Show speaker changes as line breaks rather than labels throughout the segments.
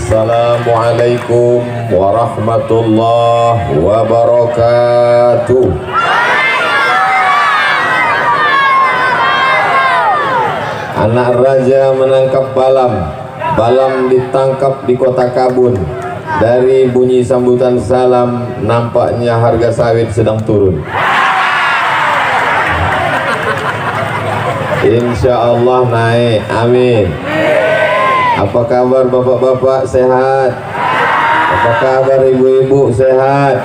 Assalamualaikum warahmatullahi wabarakatuh. Anak raja menangkap balam. Balam ditangkap di kota Kabun. Dari bunyi sambutan salam, nampaknya harga sawit sedang turun. Insya Allah naik, amin. Apa kabar bapak-bapak, sehat? Apa kabar ibu-ibu, sehat?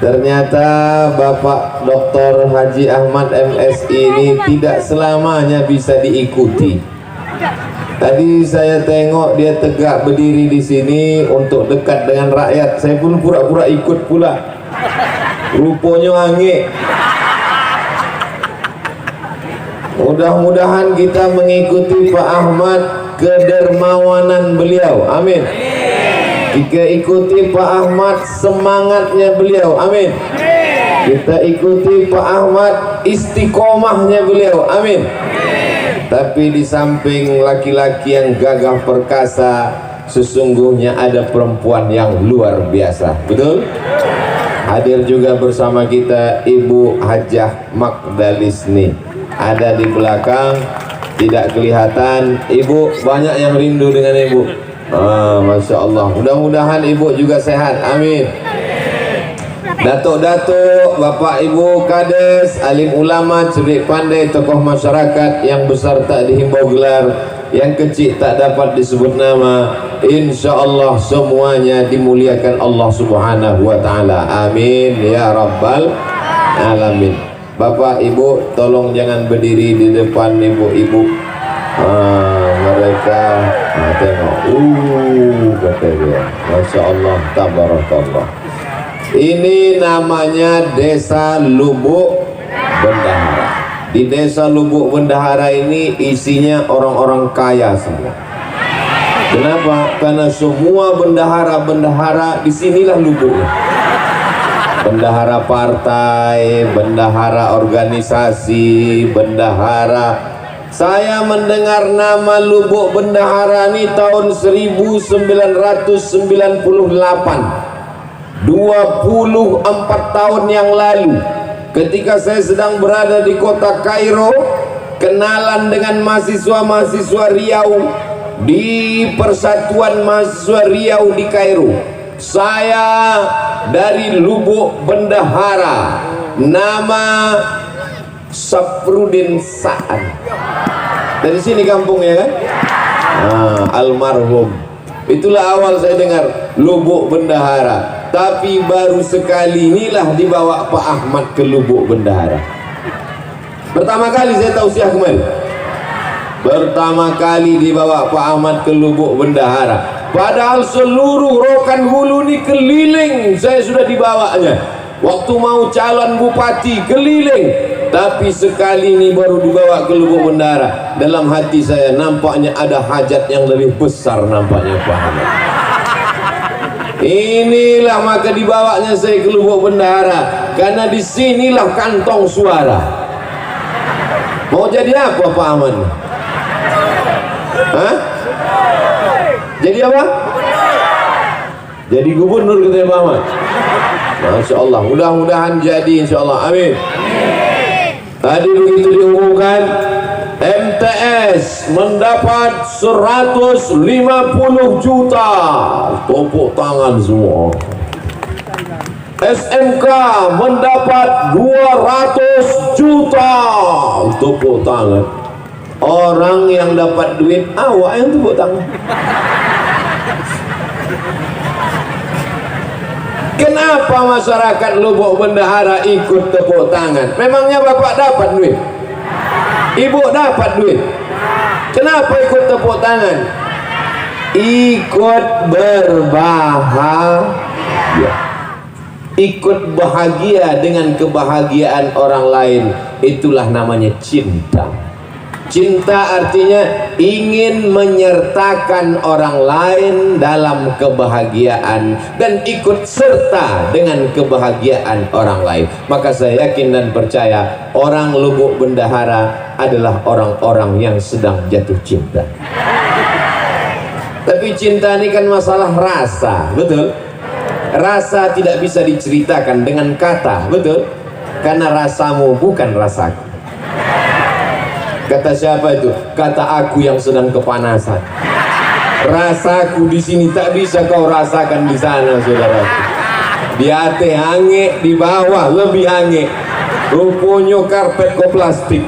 Ternyata Bapak Dr. Haji Ahmad MSI ini tidak selamanya bisa diikuti. Tadi saya tengok dia tegak berdiri di sini untuk dekat dengan rakyat. Saya pun pura-pura ikut pula. Rupanya angin. Mudah-mudahan kita mengikuti Pak Ahmad kedermawanan beliau, amin. Kita ikuti Pak Ahmad semangatnya beliau, amin. Kita ikuti Pak Ahmad istiqomahnya beliau, amin. Tapi di samping laki-laki yang gagah perkasa, sesungguhnya ada perempuan yang luar biasa, betul? Hadir juga bersama kita Ibu Hajah Magdalisni, ada di belakang, tidak kelihatan. Ibu banyak yang rindu dengan ibu. Masya Allah. Mudah-mudahan ibu juga sehat, amin. Datuk-datuk, bapak ibu kades, alim ulama, cerdik pandai, tokoh masyarakat, yang besar tak dihimbau gelar, yang kecil tak dapat disebut nama, insya Allah semuanya dimuliakan Allah subhanahu wa ta'ala, amin ya rabbal alamin. Bapak ibu tolong jangan berdiri di depan ibu-ibu. Mereka tengok, kata dia, masya Allah, tabarakallah. Ini namanya Desa Lubuk Bendahara. Di Desa Lubuk Bendahara ini isinya orang-orang kaya semua. Kenapa? Karena semua bendahara-bendahara disinilah lubuknya. Bendahara partai, bendahara organisasi, bendahara. Saya mendengar nama Lubuk Bendahara ini tahun 1998. 24 tahun yang lalu, ketika saya sedang berada di kota Kairo, kenalan dengan mahasiswa-mahasiswa Riau di Persatuan Mahasiswa Riau di Kairo. Saya dari Lubuk Bendahara, nama Safrudin Sa'ad. Dari sini kampungnya kan? Almarhum. Itulah awal saya dengar Lubuk Bendahara. Tapi baru sekali inilah dibawa Pak Ahmad ke Lubuk Bendahara. Pertama kali saya tausiah kemarin. Pertama kali dibawa Pak Ahmad ke Lubuk Bendahara. Padahal seluruh Rokan Hulu ini keliling, saya sudah dibawanya. Waktu mau calon bupati keliling, tapi sekali ini baru dibawa ke Lubuk Bendahara. Dalam hati saya nampaknya ada hajat yang lebih besar, nampaknya Pak Ahmad. Inilah maka dibawanya saya ke Lubuk Bendahara, karena disinilah kantong suara. Mau jadi apa Pak Ahmad? Hah? Jadi apa? Jadi gubernur katanya Pak Ahmad. Masya Allah, mudah-mudahan jadi insya Allah, amin. Tadi begitu diumumkan, MTS mendapat 150 juta, tepuk tangan semua. SMK mendapat 200 juta, tepuk tangan. Orang yang dapat duit, awak yang tepuk tangan. Kenapa masyarakat Lubuk Bendahara ikut tepuk tangan? Memangnya bapak dapat duit? Ibu dapat duit? Kenapa ikut tepuk tangan? Ikut berbahagia, ikut bahagia dengan kebahagiaan orang lain. Itulah namanya cinta. Cinta artinya ingin menyertakan orang lain dalam kebahagiaan dan ikut serta dengan kebahagiaan orang lain. Maka saya yakin dan percaya orang Lubuk Bendahara adalah orang-orang yang sedang jatuh cinta. Tapi cinta ini kan masalah rasa, betul? Rasa tidak bisa diceritakan dengan kata, betul? Karena rasamu bukan rasaku. Kata siapa itu? Kata aku yang sedang kepanasan. Rasaku di sini tak bisa kau rasakan di sana, saudara. Di atas hange, di bawah lebih hange. Rupanya karpet kau plastik.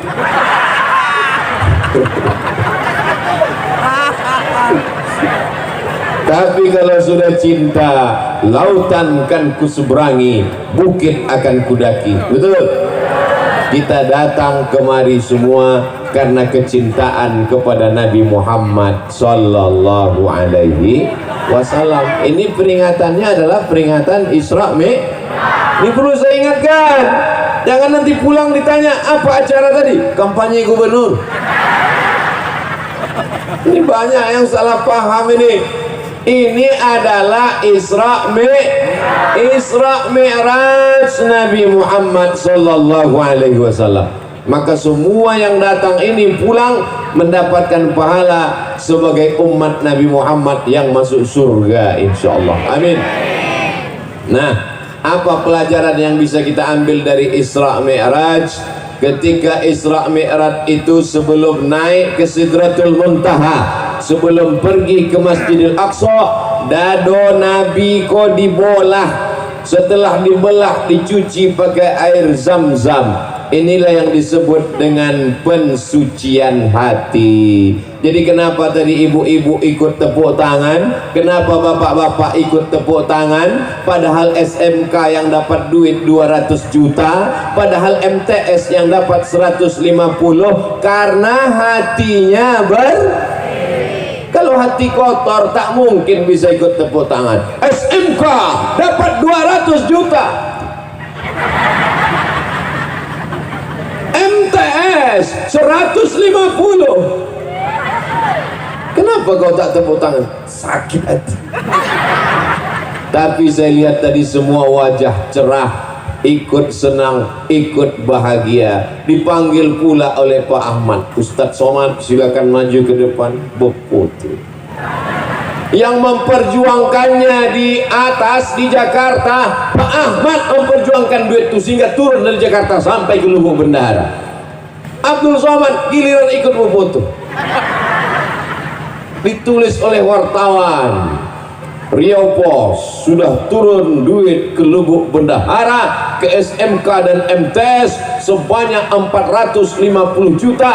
Tapi kalau sudah cinta, lautan kan kuseberangi, bukit akan kudaki. Betul? Kita datang kemari semua karena kecintaan kepada Nabi Muhammad sallallahu alaihi wasallam. Ini peringatannya adalah peringatan Isra Mi'raj. Ini perlu saya ingatkan. Jangan nanti pulang ditanya apa acara tadi? Kampanye gubernur. Ini banyak yang salah paham ini. Ini adalah Isra Mi'raj Nabi Muhammad sallallahu alaihi wasallam. Maka semua yang datang ini pulang mendapatkan pahala sebagai umat Nabi Muhammad yang masuk surga insyaallah. Amin. Nah, apa pelajaran yang bisa kita ambil dari Isra Mi'raj? Ketika Isra Mi'raj itu sebelum naik ke Sidratul Muntaha, sebelum pergi ke Masjidil Aqsa, dado Nabi ko dibolah. Setelah dibelah, dicuci pakai air Zam-Zam. Inilah yang disebut dengan pensucian hati. Jadi kenapa tadi ibu-ibu ikut tepuk tangan? Kenapa bapak-bapak ikut tepuk tangan? Padahal SMK yang dapat duit 200 juta, padahal MTS yang dapat 150, karena hatinya kalau hati kotor tak mungkin bisa ikut tepuk tangan. SMK dapat 200 juta, MTS 150. Kenapa kau tak tepuk tangan? Sakit hati. Tapi saya lihat tadi semua wajah cerah, ikut senang, ikut bahagia. Dipanggil pula oleh Pak Ahmad. Ustadz Somad, silakan maju ke depan. Beputu yang memperjuangkannya di atas di Jakarta, Pak Ahmad memperjuangkan duit itu sehingga turun dari Jakarta sampai ke Lubuk Bendara. Abdul Somad giliran ikut memfoto. Ditulis oleh wartawan Riau Pos, sudah turun duit ke Lubuk Bendahara, ke SMK dan MTS sebanyak 450 juta.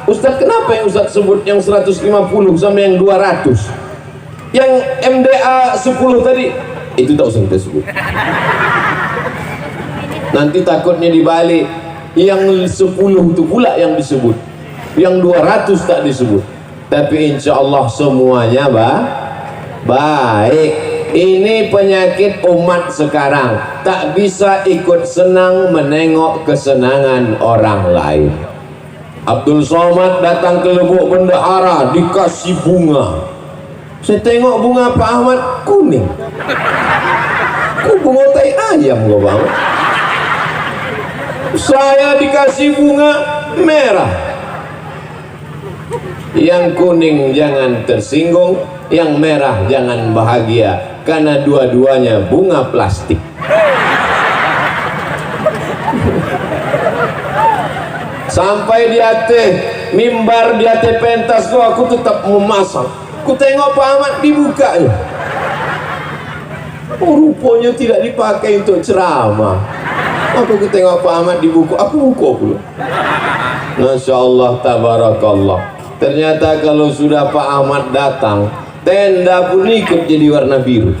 Ustadz, kenapa yang Ustadz sebut yang 150 sama yang 200? Yang MDA 10 tadi itu tak usah kita sebut. Nanti takutnya dibalik, yang 10 itu pula yang disebut, yang 200 tak disebut. Tapi insya Allah semuanya baik. Ini penyakit umat sekarang, tak bisa ikut senang menengok kesenangan orang lain. Abdul Somad datang ke Lubuk Bendahara dikasih bunga. Saya tengok bunga Pak Ahmad kuning. Kok bunga tai ayam kok bang? Saya dikasih bunga merah. Yang kuning jangan tersinggung, yang merah jangan bahagia, karena dua-duanya bunga plastik. Sampai di atas mimbar, di atas pentas kok aku tetap memasang. Aku tengok Pak Ahmad dibukanya. Oh, rupanya tidak dipakai untuk ceramah. Aku tengok Pak Ahmad dibuka, aku buka pula. Masya Allah, tabarakallah. Ternyata kalau sudah Pak Ahmad datang, tenda pun ikut jadi warna biru.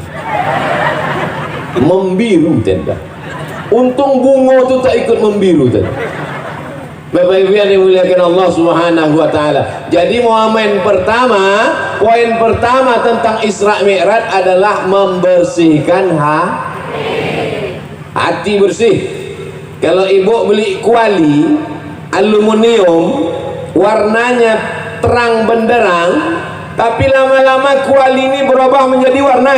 Membiru tenda. Untung bunga itu tak ikut membiru tadi. Bapak Ibu yang dimuliakan Allah Subhanahu wa taala. Jadi poin pertama tentang Isra Mi'raj adalah membersihkan hati bersih. Kalau ibu beli kuali aluminium warnanya terang benderang, tapi lama-lama kuali ini berubah menjadi warna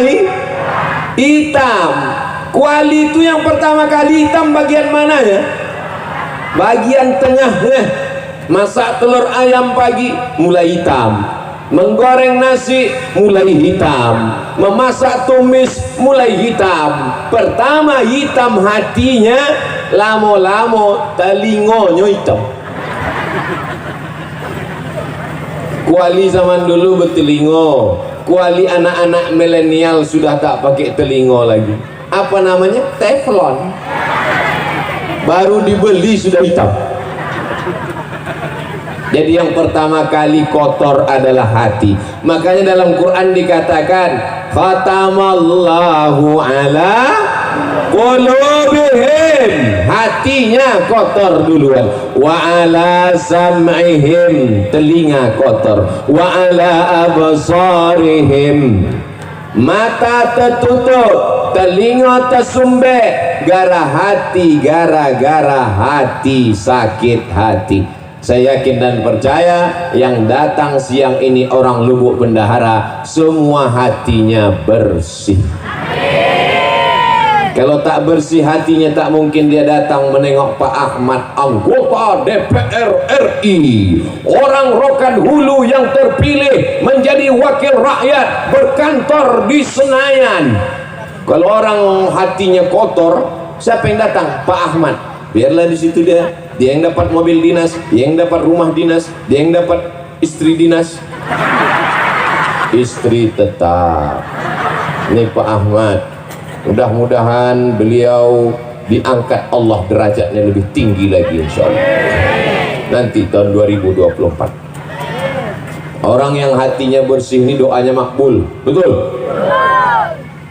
hitam. Kuali itu yang pertama kali hitam bagian mananya? Bagian tengahnya. Masak telur ayam pagi mulai hitam. menggoreng nasi mulai hitam, memasak tumis mulai hitam. Pertama hitam hatinya, lamo-lamo telingonya hitam. Kuali zaman dulu bertelingo, kuali anak-anak milenial sudah tak pakai telingo lagi. Apa namanya? Teflon. Baru dibeli sudah hitam. Jadi yang pertama kali kotor adalah hati. Makanya dalam Quran dikatakan khatamallahu ala qulubihim, hatinya kotor duluan, wa ala sam'ihim, telinga kotor, wa ala absarihim, mata tertutup, telinga tersumbat, gara-gara hati, sakit hati. Saya yakin dan percaya yang datang siang ini orang Lubuk Bendahara semua hatinya bersih. Kalau tak bersih hatinya, tak mungkin dia datang menengok Pak Ahmad, anggota DPR RI, orang Rokan Hulu yang terpilih menjadi wakil rakyat, berkantor di Senayan. Kalau orang hatinya kotor, siapa yang datang? Pak Ahmad. Biarlah di situ dia yang dapat mobil dinas, dia yang dapat rumah dinas, dia yang dapat istri dinas. Istri tetap. Ini Pak Ahmad, mudah-mudahan beliau diangkat Allah derajatnya lebih tinggi lagi insya Allah nanti tahun 2024. Orang yang hatinya bersih ini doanya makbul, betul?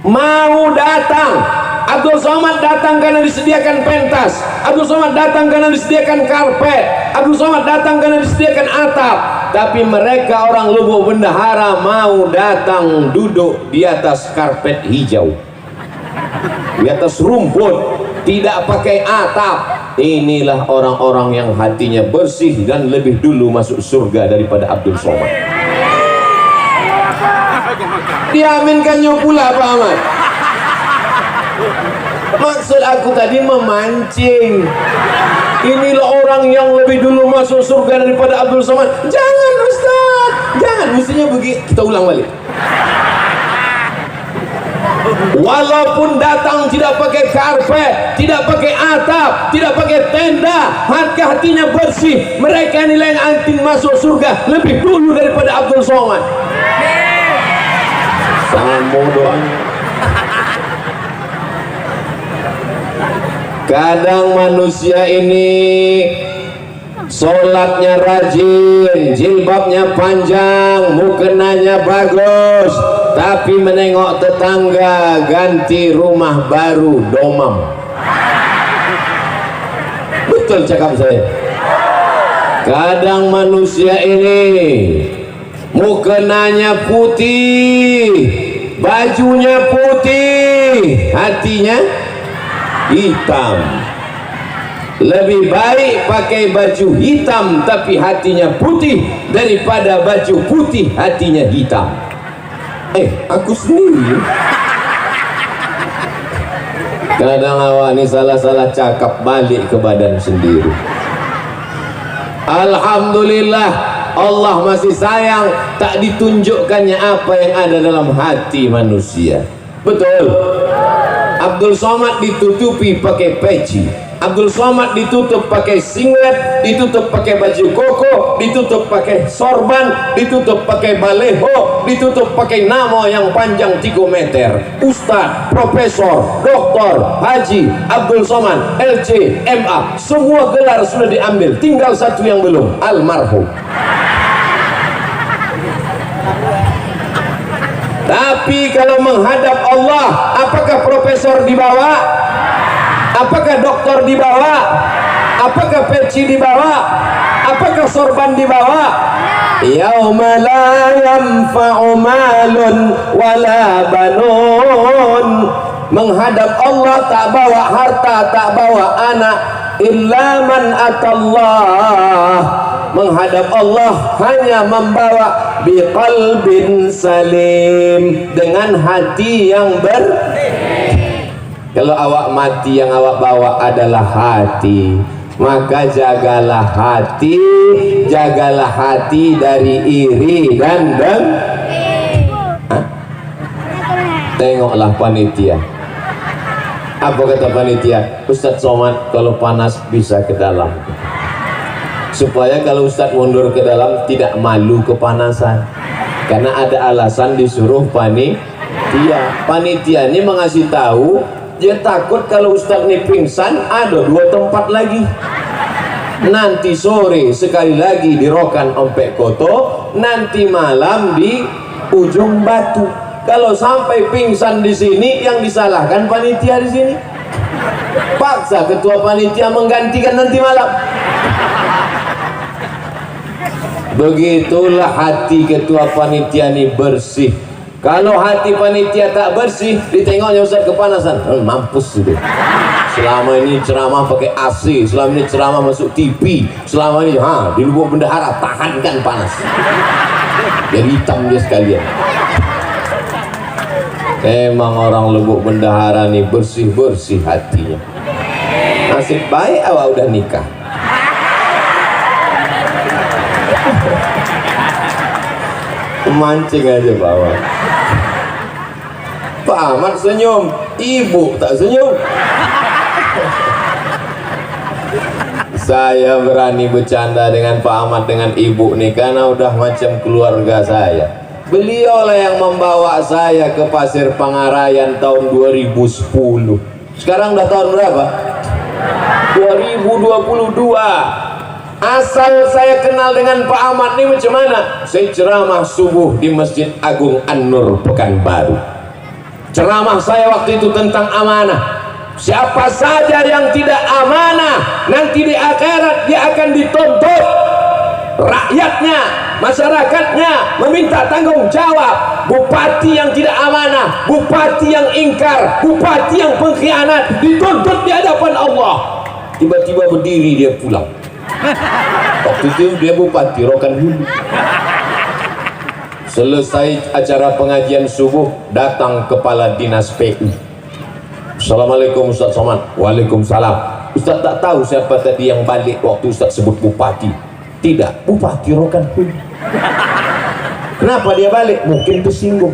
Mau datang Abdul Somad datang karena disediakan pentas, Abdul Somad datang karena disediakan karpet, Abdul Somad datang karena disediakan atap. Tapi mereka orang Lubuk Bendahara mau datang duduk di atas karpet hijau, di atas rumput, tidak pakai atap. Inilah orang-orang yang hatinya bersih dan lebih dulu masuk surga daripada Abdul Somad. Diaminkannya pula Pak Ahmad. Maksud aku tadi memancing. Inilah orang yang lebih dulu masuk surga daripada Abdul Somad. Jangan Ustaz, jangan, mestinya begitu. Kita ulang balik. Walaupun datang tidak pakai karpet, tidak pakai atap, tidak pakai tenda, hatinya bersih, mereka nilai anting masuk surga lebih dulu daripada Abdul Somad. Sambung doanya. Kadang manusia ini sholatnya rajin, jilbabnya panjang, mukenanya bagus, tapi menengok tetangga ganti rumah baru domam. Betul cakap saya. Kadang manusia ini mukenanya putih, bajunya putih, hatinya hitam. Lebih baik pakai baju hitam tapi hatinya putih daripada baju putih hatinya hitam. Aku sendiri. Kadang awak ni salah-salah cakap balik ke badan sendiri. Alhamdulillah Allah masih sayang, tak ditunjukkannya apa yang ada dalam hati manusia. Betul. Abdul Somad ditutupi pakai peci, Abdul Somad ditutup pakai singlet, ditutup pakai baju koko, ditutup pakai sorban, ditutup pakai baleho, ditutup pakai nama yang panjang 3 meter. Ustaz, Profesor, Doktor, Haji Abdul Somad, LC, MA, semua gelar sudah diambil, tinggal satu yang belum, almarhum. Tapi kalau menghadap Allah, apakah profesor dibawa? Apakah doktor dibawa? Apakah peci dibawa? Apakah sorban dibawa? Yauma la yanfa'u malun wala banun. Menghadap Allah tak bawa harta, tak bawa anak, illa man atallah. Menghadap Allah hanya membawa biqalbin salim, dengan hati yang bersih. Kalau awak mati yang awak bawa adalah hati, Maka jagalah hati dari iri dan tengoklah panitia. Apa kata panitia? Ustadz Somad kalau panas bisa ke dalam, supaya kalau Ustadz mundur ke dalam tidak malu kepanasan, karena ada alasan disuruh panitia. Panitia ini mengasih tahu, dia takut kalau Ustadz ini pingsan, ada 2 tempat lagi. Nanti sore sekali lagi di Rokan Ompek Koto, nanti malam di Ujung Batu. Kalau sampai pingsan di sini, yang disalahkan panitia di sini. Paksa ketua panitia menggantikan nanti malam. Begitulah hati ketua panitia ini bersih. Kalau hati panitia tak bersih, ditengoknya Ustaz kepanasan, mampus itu. Selama ini ceramah pakai AC, selama ini ceramah masuk TV, selama ini di lubuk bendahara tahankan panas. Jadi hitam dia sekalian. Emang orang lubuk bendahara nih bersih-bersih hatinya. Nasib baik awak udah nikah. Mancing aja Pak Ahmad. Pak Ahmad senyum, ibu tak senyum. Saya berani bercanda dengan Pak Ahmad dengan ibu nih karena udah macam keluarga saya. Beliau lah yang membawa saya ke Pasir Pangarayan tahun 2010. Sekarang udah tahun berapa? 2022. Asal saya kenal dengan Pak Ahmad ini macam mana? Saya ceramah subuh di Masjid Agung An-Nur Pekanbaru. Ceramah saya waktu itu tentang amanah. Siapa saja yang tidak amanah, nanti di akhirat dia akan dituntut. Rakyatnya, masyarakatnya meminta tanggung jawab. Bupati yang tidak amanah, bupati yang ingkar, bupati yang pengkhianat dituntut di hadapan Allah. Tiba-tiba berdiri dia pulang. Waktu itu dia bupati Rokan Hulu. Selesai acara pengajian subuh, datang kepala dinas PU. Assalamualaikum Ustaz Somad. Waalaikumsalam. Ustaz tak tahu siapa tadi yang balik waktu Ustaz sebut bupati. Tidak, bupati Rokan Hulu. Kenapa dia balik? Mungkin tersinggung.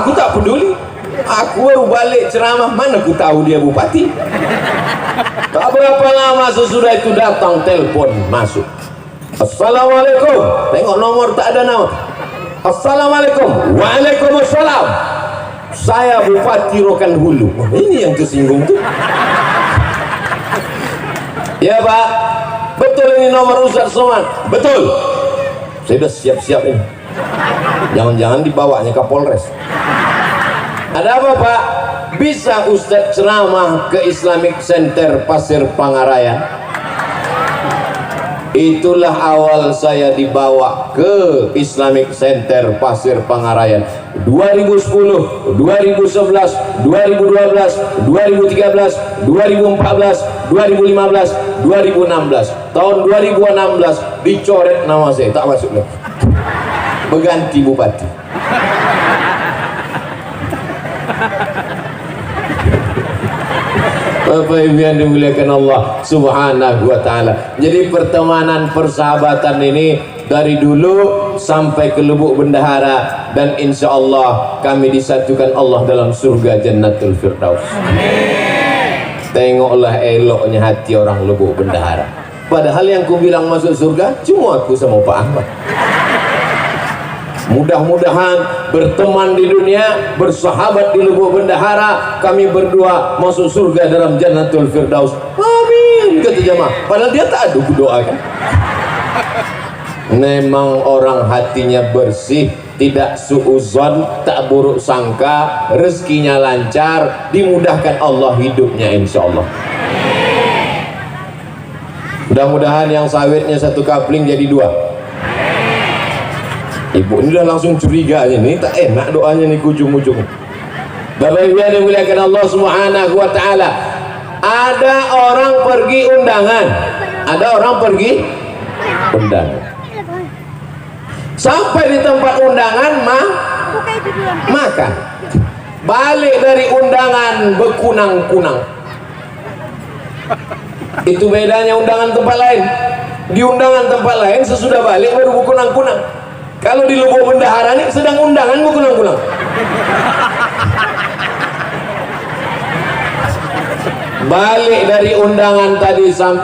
Aku tak peduli. Aku baru balik ceramah, mana aku tahu dia bupati. Tak berapa lama sesudah itu datang telepon masuk. Assalamualaikum. Tengok nomor tak ada nama. Assalamualaikum. Waalaikumsalam. Saya bupati Rokan Hulu. Ini yang tersinggung tuh. Ya Pak, betul ini nomor Ustaz Somad. Betul. Saya sudah siap-siap ini. Jangan-jangan dibawanya ke Polres. Ada apa Pak? Bisa Ustaz ceramah ke Islamic Center Pasir Pangarayan? Itulah awal saya dibawa ke Islamic Center Pasir Pangarayan 2010, 2011, 2012, 2013, 2014, 2015, 2016. Tahun 2016 dicoret nama saya, tak masuk lagi. Berganti bupati. Bapak Ibu yang dimuliakan Allah Subhanahu wa Ta'ala. Jadi pertemanan persahabatan ini dari dulu sampai ke lubuk bendahara, dan insya Allah kami disatukan Allah dalam surga Jannatul Firdaus. Tengoklah eloknya hati orang lubuk bendahara. Padahal yang ku bilang masuk surga cuma aku sama Pak Ahmad. Mudah-mudahan berteman di dunia, bersahabat di lubuk bendahara, kami berdua masuk surga dalam Jannatul Firdaus. Amin, kata jemaah. Padahal dia tak ada doa kan. Memang orang hatinya bersih, tidak suuzon, tak buruk sangka, rezekinya lancar, dimudahkan Allah hidupnya insya Allah. Mudah-mudahan yang sawitnya satu kapling jadi 2. Ibu ini udah langsung curiga aja nih, tak enak doanya nih ujung-ujung. Bapak Ibu yang dimuliakan Allah Subhanahu wa Ta'ala, ada orang pergi undangan, ada orang pergi undangan. Sampai di tempat undangan makan. Balik dari undangan berkunang-kunang. Itu bedanya undangan tempat lain. Di undangan tempat lain sesudah balik baru buku kunang-kunang. Kalau di Lubuk Bendahara ini sedang undangan buku kunang-kunang. Balik dari undangan tadi sampai